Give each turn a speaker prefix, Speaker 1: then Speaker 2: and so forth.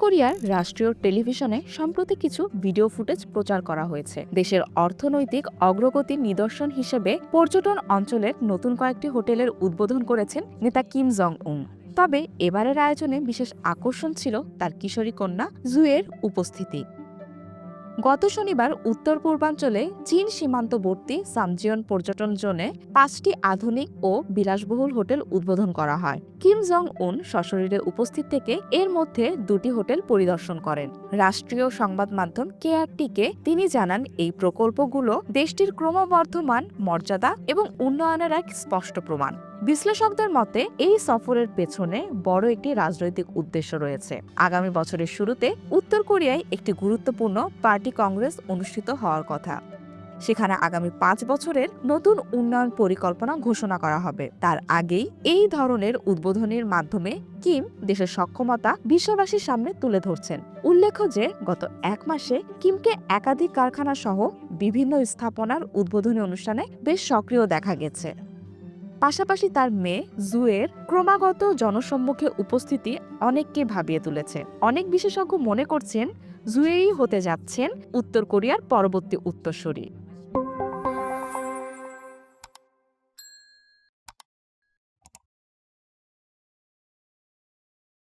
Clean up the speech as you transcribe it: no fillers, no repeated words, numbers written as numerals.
Speaker 1: কোরিয়ার রাষ্ট্রীয় টেলিভিশনে সম্প্রতি কিছু ভিডিও ফুটেজ প্রচার করা হয়েছে। দেশের অর্থনৈতিক অগ্রগতির নিদর্শন হিসেবে পর্যটন অঞ্চলের নতুন কয়েকটি হোটেলের উদ্বোধন করেছেন নেতা কিম জং উন। তবে এবারের আয়োজনে বিশেষ আকর্ষণ ছিল তার কিশোরী কন্যা জুয়ের উপস্থিতি। গত শনিবার উত্তর পূর্বাঞ্চলে চীন সীমান্তবর্তী সামজিয়ন পর্যটন জোনে 5টি আধুনিক ও বিলাসবহুল হোটেল উদ্বোধন করা হয়। কিম জং উন সশরীরে উপস্থিত থেকে এর মধ্যে 2টি হোটেল পরিদর্শন করেন। রাষ্ট্রীয় সংবাদ মাধ্যম কেআরটিকে তিনি জানান, এই প্রকল্পগুলো দেশটির ক্রমবর্ধমান মর্যাদা এবং উন্নয়নের এক স্পষ্ট প্রমাণ। বিশ্লেষকদের মতে এই সফরের পেছনে বড় একটি রাজনৈতিক উদ্দেশ্য রয়েছে। আগামী বছরের শুরুতে উত্তর কোরিয়ায় একটি গুরুত্বপূর্ণ পার্টি কংগ্রেস অনুষ্ঠিত হওয়ার কথা। সেখানে আগামী 5 বছরের নতুন উন্নয়ন পরিকল্পনা ঘোষণা করা হবে। তার আগেই এই ধরনের উদ্বোধনের মাধ্যমে কিম দেশের সক্ষমতা বিশ্ববাসীর সামনে তুলে ধরছেন। উল্লেখ্য যে গত 1 মাসে কিমকে একাধিক কারখানা সহ বিভিন্ন স্থাপনার উদ্বোধনী অনুষ্ঠানে বেশ সক্রিয় দেখা গেছে। পাশাপাশি তার মেয়ে জুয়ের ক্রমাগত জনসম্মুখে উপস্থিতি অনেককে ভাবিয়ে তুলেছে। অনেক বিশেষজ্ঞ মনে করছেন জুয়েই হতে যাচ্ছেন উত্তর কোরিয়ার পরবর্তী উত্তরসূরি।